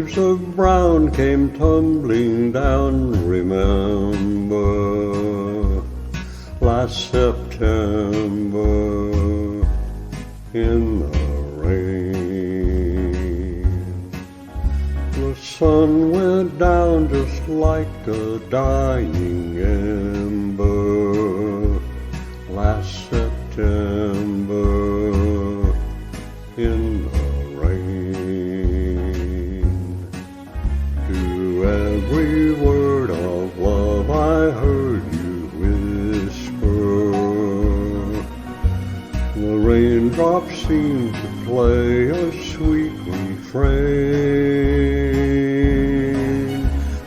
Waves of brown came tumbling down, remember, last September in the rain. The sun went down just like a dying ember, last September in the rain. To every word of love I heard you whisper, the raindrops seemed to play a sweet refrain.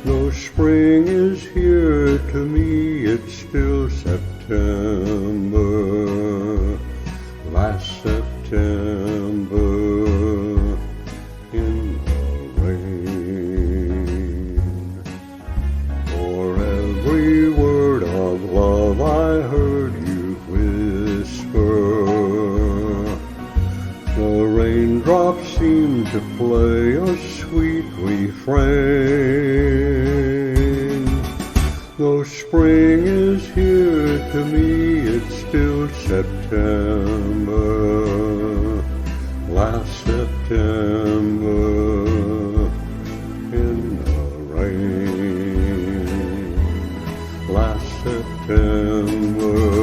Though spring is here, to me it's still September, last September in the rain. For every word of love I heard you whisper, the raindrops seemed to play a sweet refrain. Though spring is here, to me it's still September, last September in the rain, last September.